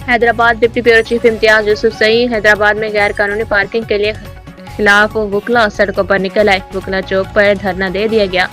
Hyderabad deputy bureau chief Imtiyaz Yusufzai Hyderabad में गैर कानूनी पार्किंग के लिए खिलाफ वुकला सड़कों पर निकल आए। वुकला चौक पर धरना दे दिया गया।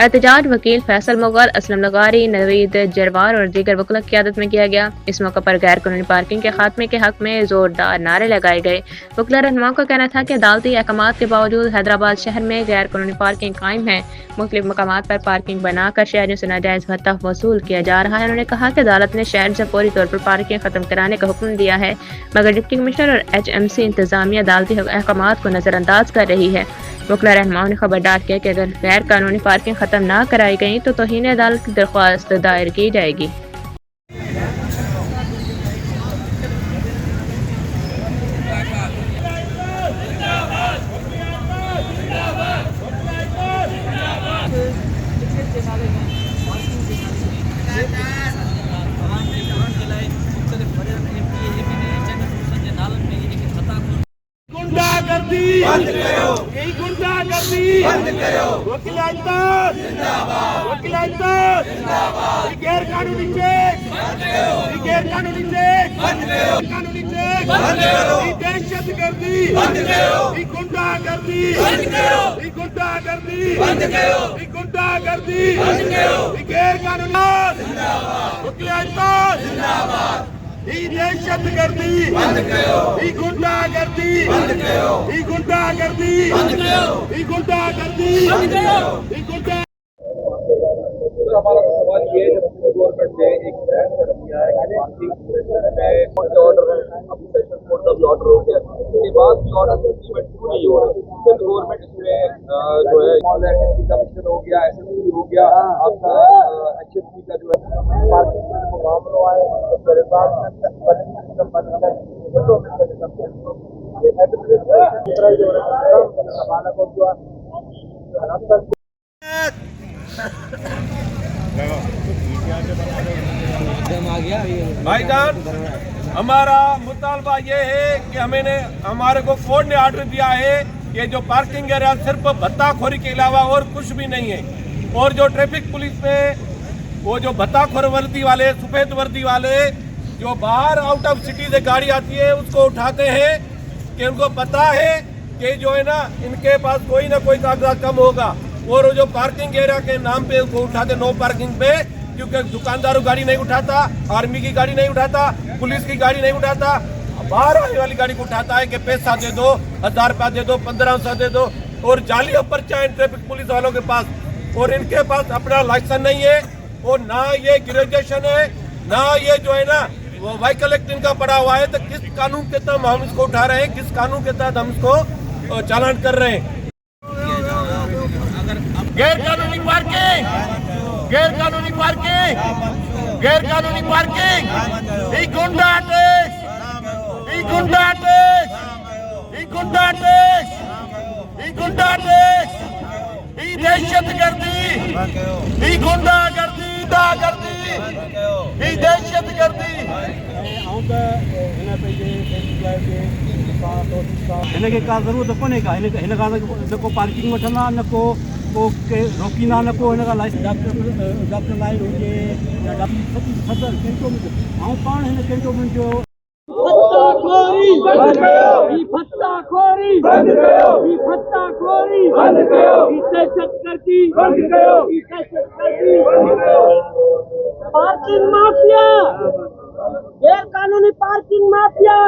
एहतजाज वकील फैसल मुगल, असलम लगारी, नवीद जरवार और दीगर वकला की क़यादत में किया गया। इस मौके पर गैर कानूनी पार्किंग के खात्मे के हक में जोरदार नारे लगाए गए। वकला रहनुमाओं का कहना था कि अदालती अहकाम के बावजूद हैदराबाद शहर में गैर कानूनी पार्किंग कायम है। मुख्तलिफ मकामात पर पार्किंग बनाकर शहरियों से नाजायज भत्ता वसूल किया जा रहा है। उन्होंने कहा कि अदालत ने शहर से फौरी तौर पर पार्किंग खत्म कराने का हुक्म दिया है, मगर डिप्टी कमिश्नर और HMC इंतजामिया अदालती अहकाम को नजरअंदाज कर रही है। वकला रहनुमाओं ने खबरदार किया कि अगर गैर कानूनी पार्किंग खत्म ना कराई गई तो तौहीन अदालत की दरख्वास्त दायर की जाएगी। गुंडागर्दी बंद करो, यही गुंडागर्दी बंद करो। वकील आइताद जिंदाबाद, वकील आइताद जिंदाबाद। गैर कानूनी चेक बंद करो, गैर कानूनी चेक बंद करो, कानूनी चेक बंद करो। दहशतगर्दी बंद करो, गुंडागर्दी बंद करो, गुंडागर्दी बंद करो, गुंडागर्दी बंद करो। गैर कानूनी जिंदाबाद, वकील आइताद जिंदाबाद। दहशतगर्दी बंद करो, गुंडागर्दी बंद करो, गुंडागर्दी बंद करो, गुंडागर्दी बंद करो, गुंडा। हमारा तो सवाल ये है, जब गवर्नमेंट ने एक बैन कर दिया है कि पार्किंग ऑर्डर अब सेशन कोर्ट का भी ऑर्डर हो गया, उसके बाद भी ऑर्डर इम्प्लीमेंट क्यों नहीं हो रहा? फिर गवर्नमेंट इसमें जो है डिप्टी कमिश्नर हो गया, SMC हो गया, आपका HMC का जो है पार्किंग में जो मामला है उसके बाद भाईजान, हमारा मुतालबा ये है कि हमारे को कोर्ट ने ऑर्डर दिया है कि जो पार्किंग एरिया सिर्फ भत्ताखोरी के अलावा और कुछ भी नहीं है। और जो ट्रैफिक पुलिस में वो जो भत्ताखोर वर्दी वाले, सफेद वर्दी वाले जो बाहर आउट ऑफ सिटी से गाड़ी आती है उसको उठाते हैं कि उनको पता है कि जो है ना इनके पास कोई ना कोई कागजात कम होगा, और वो जो पार्किंग एरिया के नाम पे उसको उठाते नो पार्किंग पे, क्योंकि दुकानदारों गाड़ी नहीं उठाता, आर्मी की गाड़ी नहीं उठाता, पुलिस की गाड़ी नहीं उठाता, बाहर आने वाली गाड़ी को उठाता है कि पैसा दे दो, 1000 रुपया दे दो, 1500 दे दो, और जाली पर्चा है ट्रैफिक पुलिस वालों के पास। और इनके पास अपना लाइसेंस नहीं है, और ना ये ग्रेजुएशन है, ना ये जो है ना वो व्हीकल एक्ट इनका पड़ा हुआ है। तो किस कानून के तहत हम इसको उठा रहे हैं, किस कानून के तहत हम इसको चालान कर रहे हैं? गैर कानूनी पार्किंग, गैर कानूनी पार्किंग, गैर कानूनी पार्किंग, गुंडा टैक्स, गुंडा टैक्स, गुंडा टैक्स, गुंडा टैक्स, दहशतगर्दी, गुंडागर्दी, दहशतगर्दी। हिनखे का ज़रूरत कोन्हे का, हिन खां न को पार्किंग वठंदा, न को रोकींदा, न को हिन खां डॉक्टर लाइन हुजे या डॉक्टर ऐं पाण हिन कैंटोनमेंट जो भत्ताखोरी बंद करो, भत्ताखोरी बंद करो, भत्ताखोरी बंद करो, दहशतगर्दी बंद करो, दहशतगर्दी बंद करो। पार्किंग माफिया, गैर कानूनी पार्किंग माफिया।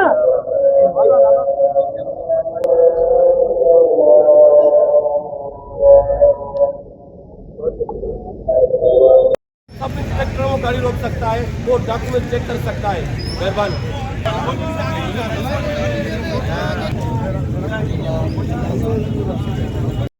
सब इंस्पेक्टर वो गाड़ी रोक सकता है, वो डॉक्यूमेंट चेक कर सकता है। मेहरबानी।